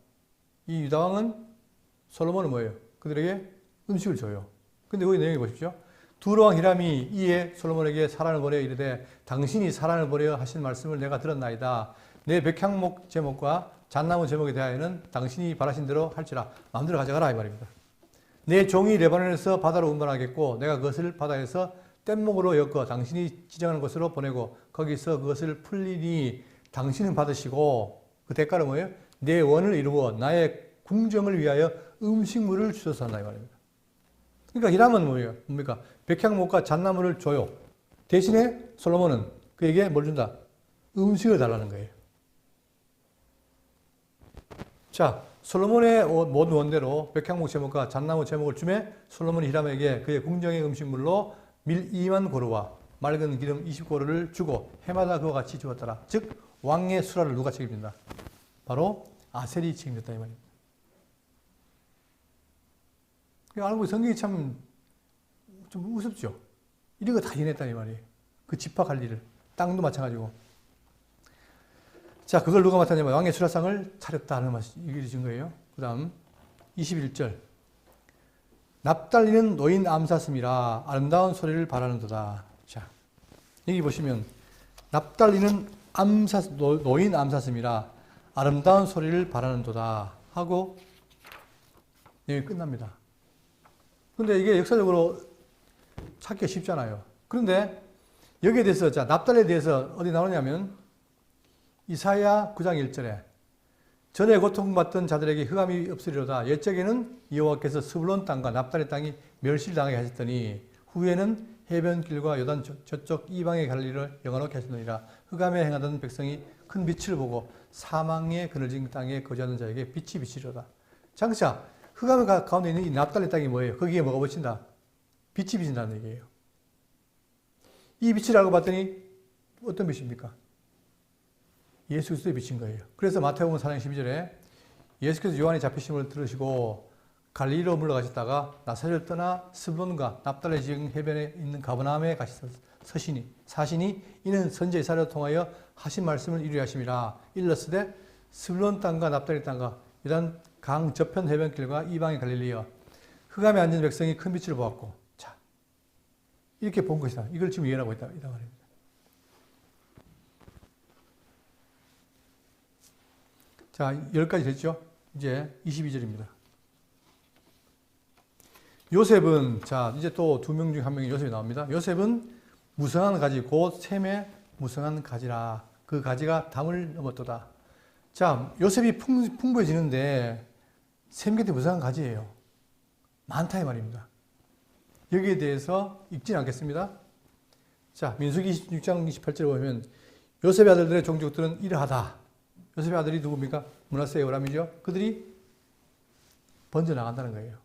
이 유다왕은 솔로몬은 뭐예요? 그들에게 음식을 줘요. 근데 거기 내용이 보십시오. 두로왕 히람이 이에 솔로몬에게 사란을 보내어 이르되 당신이 사란을 보내어 하신 말씀을 내가 들었나이다. 내 백향목 제목과 잣나무 제목에 대하여는 당신이 바라신 대로 할지라 마음대로 가져가라 이 말입니다. 내 종이 레바논에서 바다로 운반하겠고 내가 그것을 바다에서 뗏목으로 엮어 당신이 지정하는 곳으로 보내고 거기서 그것을 풀리니 당신은 받으시고 그 대가로 뭐예요? 내 원을 이루어 나의 궁정을 위하여 음식물을 주소서 한다 이 말입니다. 그러니까 히람은 뭐예요? 뭡니까? 백향목과 잣나무를 줘요. 대신에 솔로몬은 그에게 뭘 준다? 음식을 달라는 거예요. 자, 솔로몬의 모든 원대로 백향목 제목과 잣나무 제목을 주매 솔로몬이 히람에게 그의 궁정의 음식물로 밀 2만 고루와 맑은 기름 20고루를 주고 해마다 그와 같이 주었더라. 즉 왕의 수라를 누가 책임진다? 바로 아셀이 책임졌다 이 말입니다. 알고 성경이 참 좀 우습죠. 이런 거 다 해냈다 이 말이에요. 그 지파 관리를 땅도 마찬가지고. 자, 그걸 누가 맡았냐면 왕의 수라상을 차렸다 하는 말이 이게 증거예요. 그 다음 21절 납달리는 노인 암사슴이라 아름다운 소리를 바라는도다. 자, 여기 보시면 납달리는 노인 암사슴이라 아름다운 소리를 바라는도다 하고 여기 끝납니다. 근데 이게 역사적으로 찾기가 쉽잖아요. 그런데 여기에 대해서 자 납달리에 대해서 어디 나오냐면 이사야 9장 1절에 전에 고통받던 자들에게 흑암이 없으리로다. 옛적에는 여호와께서 스불론 땅과 납달리 땅이 멸시를 당하게 하셨더니 후에는 해변길과 요단 저쪽 이방의 갈리를 영원하게 하시느니라. 흑암에 행하던 백성이 큰 빛을 보고 사망의 그늘진 땅에 거주하는 자에게 빛이 비치리로다. 장차 흑암 가운데 있는 이 납달리 땅이 뭐예요? 거기에 뭐가 비친다? 빛이 비친다는 얘기예요. 이 빛을 알고 봤더니 어떤 빛입니까? 예수 그리스도의 빛인 거예요. 그래서 마태복음 4장 12절에 예수께서 요한이 잡히심을 들으시고 갈릴리로 물러가셨다가 나사렛을 떠나 스불론과 납달리 지경 해변에 있는 가버나움에 사시니 이는 선지 이사야를 통하여 하신 말씀을 이루려 하심이라. 일렀으되 스불론 땅과 납달리 땅과 이런 강 저편 해변길과 이방의 갈릴리여 흑암에 앉은 백성이 큰 빛을 보았고 자 이렇게 본 것이다. 이걸 지금 예언하고 있다 말입니다. 자, 10가지 됐죠? 이제 22절입니다. 요셉은, 자, 이제 또 두 명 중 한 명이 요셉이 나옵니다. 요셉은 무성한 가지, 곧 셈의 무성한 가지라. 그 가지가 담을 넘었도다. 자, 요셉이 풍부해지는데 셈 곁에 무성한 가지예요. 많다 이 말입니다. 여기에 대해서 읽지는 않겠습니다. 자, 민수기 26장 28절에 보면 요셉의 아들들의 종족들은 이러하다. 요셉의 아들이 누굽니까? 므낫세, 요람이죠. 그들이 번져나간다는 거예요.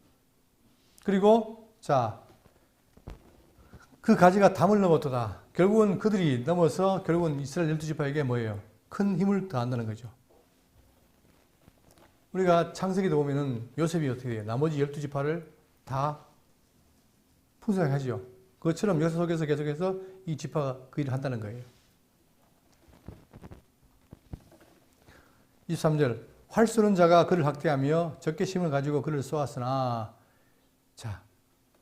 그리고 자, 그 가지가 담을 넘었도다. 결국은 그들이 넘어서 결국은 이스라엘 12지파에게 뭐예요? 큰 힘을 더한다는 거죠. 우리가 창세기도 보면은 요셉이 어떻게 돼요? 나머지 12지파를 다 풍성하게 하죠. 그것처럼 역사 속에서 계속해서 이 지파가 그 일을 한다는 거예요. 23절 활 쏘는 자가 그를 학대하며 적개심을 가지고 그를 쏘았으나 자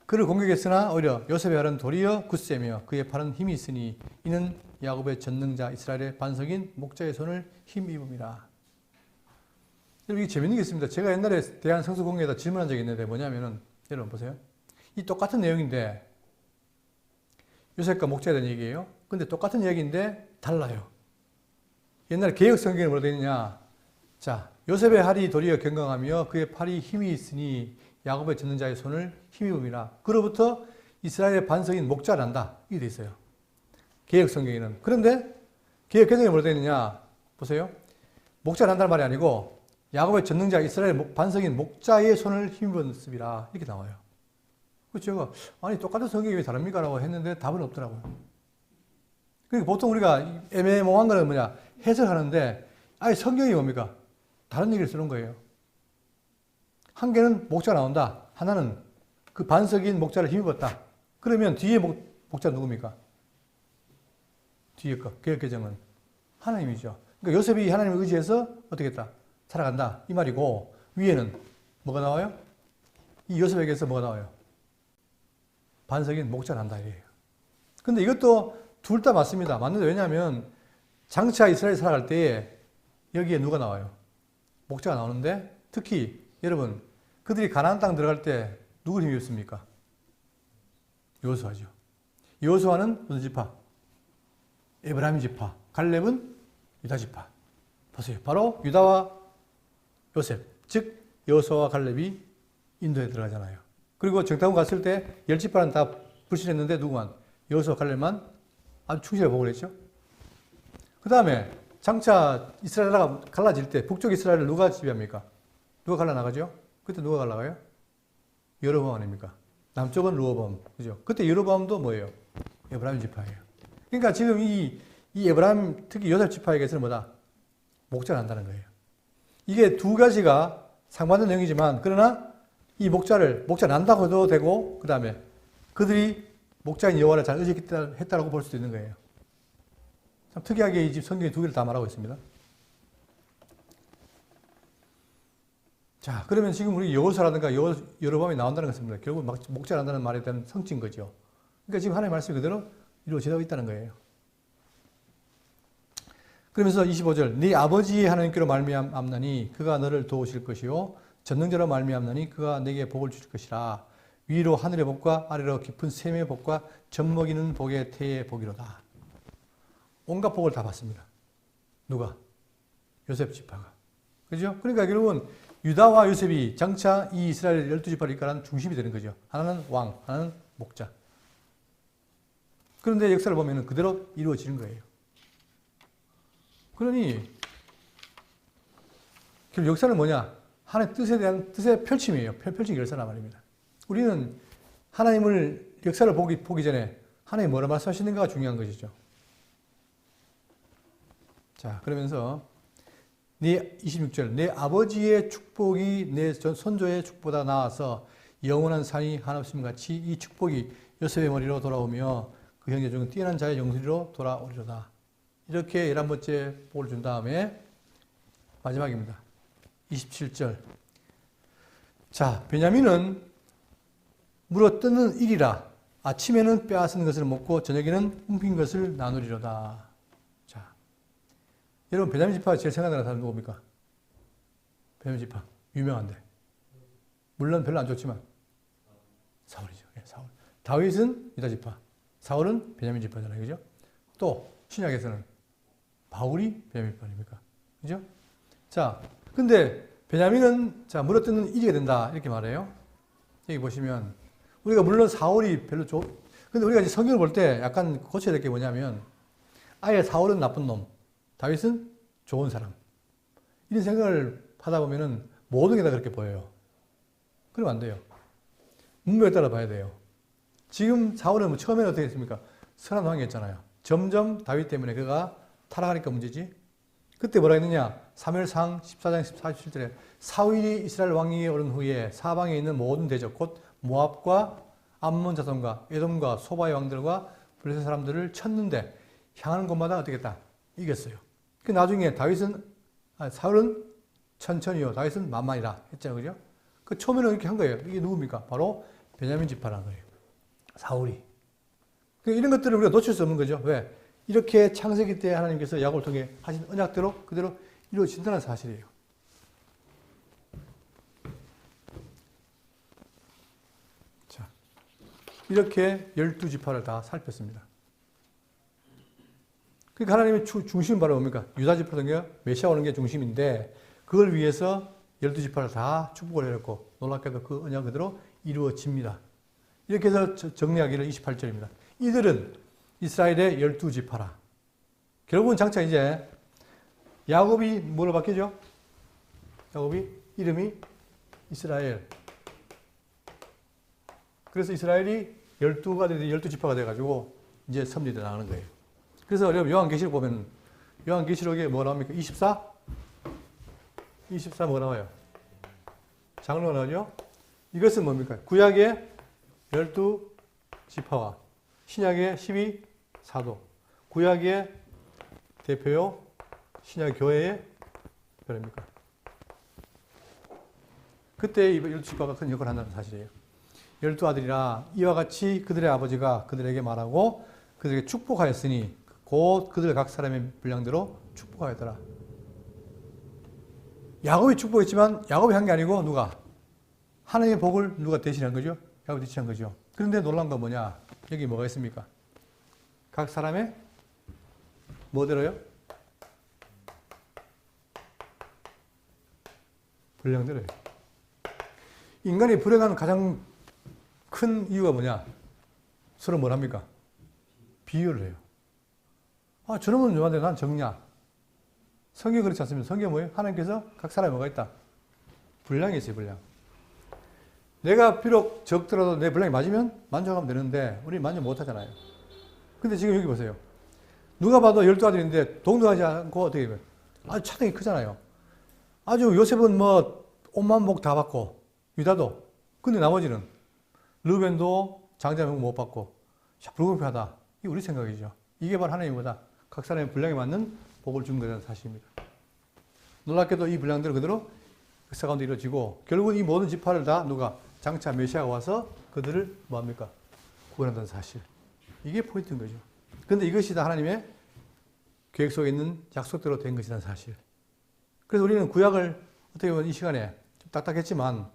그를 공격했으나 오히려 요셉의 팔은 도리어 굳세며 그의 팔은 힘이 있으니 이는 야곱의 전능자 이스라엘의 반석인 목자의 손을 힘입음이라. 여러분 이게 재밌는 게 있습니다. 제가 옛날에 대한 성서공회에다 질문한 적이 있는데 뭐냐면은 여러분 보세요. 이 똑같은 내용인데 요셉과 목자에 대한 얘기예요. 근데 똑같은 이야기인데 달라요. 옛날에 개역 성경에 뭐라 되어 있느냐. 자, 요셉의 팔이 도리어 견강하며 그의 팔이 힘이 있으니 야곱의 전능자의 손을 힘입음이라. 그로부터 이스라엘의 반석인 목자를 한다. 이게 돼 있어요. 개역 성경에는. 그런데 개역 개정에 뭐라 되어 있느냐. 보세요. 목자를 한다는 말이 아니고 야곱의 전능자 이스라엘 반석인 목자의 손을 힘입었습니다. 이렇게 나와요. 그래서 제가 아니 똑같은 성경이 왜 다릅니까? 라고 했는데 답은 없더라고요. 그러니까 보통 우리가 애매모호한 거는 뭐냐. 해석하는데 아예 성경이 뭡니까? 다른 얘기를 쓰는 거예요. 한 개는 목자가 나온다. 하나는 그 반석인 목자를 힘입었다. 그러면 뒤에 목자 누굽니까? 뒤에 거, 개혁개정은 하나님이죠. 그러니까 요셉이 하나님을 의지해서 어떻게 했다? 살아간다. 이 말이고, 위에는 뭐가 나와요? 이 요셉에게서 뭐가 나와요? 반석인 목자를 한다. 이래요. 근데 이것도 둘 다 맞습니다. 맞는데 왜냐하면 장차 이스라엘이 살아갈 때에 여기에 누가 나와요? 목자가 나오는데 특히 여러분, 그들이 가나안 땅 들어갈 때 누굴 힘입었습니까? 여호수아죠. 여호수아는 무슨 지파? 에브라임 지파. 갈렙은 유다 지파. 보세요. 바로 유다와 요셉, 즉 여호수아와 갈렙이 인도에 들어가잖아요. 그리고 정탐원 갔을 때 10지파는 다 불신했는데 누구만? 여호수아 갈렙만 아주 충실히 복을 했죠. 그 다음에 장차 이스라엘 나라가 갈라질 때 북쪽 이스라엘을 누가 지배합니까? 누가 갈라나가죠? 그때 누가 갈라가요? 여로보암 아닙니까? 남쪽은 르호보암. 그죠? 그때 여로보암도 뭐예요? 에브라임 지파예요. 그러니까 지금 이 에브라임, 특히 요셉 지파에게서는 뭐다? 목자를 한다는 거예요. 이게 두 가지가 상반된 내용이지만, 그러나 이 목자를 난다고 해도 되고, 그 다음에 그들이 목자인 여호와를 잘 의지했다라고 볼 수도 있는 거예요. 참 특이하게 이 집 성경이 두 개를 다 말하고 있습니다. 자, 그러면 지금 우리 여호수아라든가 여로보암이 나온다는 것입니다. 결국 목자를 한다는 말에 대한 성취인 거죠. 그러니까 지금 하나님의 말씀이 그대로 이루어지고 있다는 거예요. 그러면서 25절, 네 아버지의 하나님께로 말미암나니 그가 너를 도우실 것이요 전능자로 말미암나니 그가 내게 복을 주실 것이라. 위로 하늘의 복과 아래로 깊은 샘의 복과 젖먹이는 복의 태의 복이로다. 온갖 복을 다 받습니다. 누가? 요셉 지파가. 그죠? 그러니까 결국은 유다와 요셉이 장차 이 이스라엘 12지파를 이끌어가는 중심이 되는 거죠. 하나는 왕, 하나는 목자. 그런데 역사를 보면 그대로 이루어지는 거예요. 그러니 결국 역사는 뭐냐? 하나님의 뜻에 대한 뜻의 펼침이에요. 펼친 열사란 말입니다. 우리는 하나님을 역사를 보기 전에 하나님이 뭐라 말씀하시는가가 중요한 것이죠. 자, 그러면서 26절, 내 아버지의 축복이 내 선조의 축복보다 나아서 영원한 산이 한없음 같이 이 축복이 요셉의 머리로 돌아오며 그 형제 중 뛰어난 자의 영수리로 돌아오리로다. 이렇게 11번째 복을 준 다음에 마지막입니다. 27절. 자, 베냐민은 물어뜯는 일이라 아침에는 빼앗은 것을 먹고 저녁에는 훔친 것을 나누리로다. 자, 여러분 베냐민 지파가 제일 생각나는 사람 누굽니까? 베냐민 지파 유명한데 물론 별로 안 좋지만 사울이죠. 예, 사울. 다윗은 유다 지파, 사울은 베냐민 지파잖아요, 그죠? 또 신약에서는 바울이 베냐민 지파 아닙니까? 그죠? 자, 근데 베냐민은 자 물어뜯는 일이 된다 이렇게 말해요. 여기 보시면 우리가 물론 사울이 별로 근데 우리가 이제 성경을 볼 때 약간 고쳐야 될 게 뭐냐면 아예 사울은 나쁜 놈, 다윗은 좋은 사람. 이런 생각을 하다 보면은 모든 게 다 그렇게 보여요. 그러면 안 돼요. 문맥에 따라 봐야 돼요. 지금 사울은 처음에는 어떻게 했습니까? 선한 왕이었잖아요. 점점 다윗 때문에 그가 타락하니까 문제지. 그때 뭐라 했느냐? 사무엘상 14장 47절에 사울이 이스라엘 왕위에 오른 후에 사방에 있는 모든 대적 곧 모압과 암몬 자손과 에돔과 소바의 왕들과 블레셋 사람들을 쳤는데 향하는 곳마다 어떻게 했다? 이겼어요. 그 나중에 사울은 천천히요, 다윗은 만만이라 했잖아요, 그죠? 그 처음에는 이렇게 한 거예요. 이게 누굽니까? 바로 베냐민 지파라는 거예요. 사울이. 이런 것들을 우리가 놓칠 수 없는 거죠. 왜? 이렇게 창세기 때 하나님께서 야곱을 통해 하신 언약대로 그대로 이루어진다는 사실이에요. 자, 이렇게 12지파를 다 살폈습니다. 그러니까 하나님의 중심은 바로 뭡니까? 유다 지파 등에 메시아 오는 게 중심인데 그걸 위해서 12지파를 다 축복을 해놓고 놀랍게도 그 언약 그대로 이루어집니다. 이렇게 해서 정리하기를 28절입니다. 이들은 이스라엘의 12지파라. 결국은 장차 이제 야곱이 뭐로 바뀌죠? 야곱이 이름이 이스라엘. 그래서 이스라엘이 12지파가 돼가지고 이제 섭리대 나가는 거예요. 그래서 여러분 요한계시록 보면 요한계시록에 뭐 나옵니까? 24 뭐가 나와요? 장로가 나오죠? 이것은 뭡니까? 구약의 12지파와 신약의 12사도, 구약의 대표요 신약 교회의 별입니까? 그때 이 12지파가 큰 역할을 한다는 사실이에요. 12아들이라 이와 같이 그들의 아버지가 그들에게 말하고 그들에게 축복하였으니 곧 그들 각 사람의 분량대로 축복하였더라. 야곱이 축복했지만 야곱이 한 게 아니고 누가? 하나님의 복을 누가 대신한 거죠? 야곱이 대신한 거죠. 그런데 놀란 건 뭐냐? 여기 뭐가 있습니까? 각 사람의 뭐대로요? 분량대로요. 인간이 불행한 가장 큰 이유가 뭐냐? 서로 뭘 합니까? 비교를 해요. 아, 저놈은 요한데 난 적냐? 성경이 그렇지 않습니다. 성경이 뭐예요? 하나님께서 각 사람에 뭐가 있다? 분량이 있어요, 분량. 내가 비록 적더라도 내 분량이 맞으면 만족하면 되는데, 우리 만족 못 하잖아요. 근데 지금 여기 보세요. 누가 봐도 12아들인데 동등하지 않고 어떻게 해요? 아주 차등이 크잖아요. 아주 요셉은 뭐, 옷만 목 다 받고, 유다도. 근데 나머지는 르벤도 장자명 못 받고, 불공평하다. 이게 우리 생각이죠. 이게 바로 하나님이 뭐다? 각 사람의 분량에 맞는 복을 준 거라는 사실입니다. 놀랍게도 이 분량대로 그대로 역사 가운데 이루어지고 결국 이 모든 지파를 다 누가 장차 메시아가 와서 그들을 뭐합니까? 구원한다는 사실. 이게 포인트인 거죠. 그런데 이것이 다 하나님의 계획 속에 있는 약속대로 된 것이라는 사실. 그래서 우리는 구약을 어떻게 보면 이 시간에 좀 딱딱했지만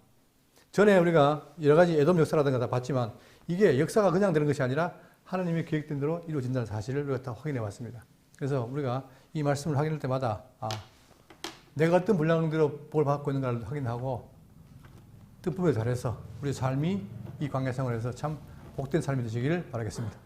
전에 우리가 여러 가지 에돔 역사라든가 다 봤지만 이게 역사가 그냥 되는 것이 아니라 하나님의 계획된 대로 이루어진다는 사실을 우리가 다 확인해 왔습니다. 그래서 우리가 이 말씀을 확인할 때마다 내가 어떤 분량대로 복을 받고 있는가를 확인하고 뜻분별 잘해서 우리 삶이 이 관계 생활에서 참 복된 삶이 되시기를 바라겠습니다.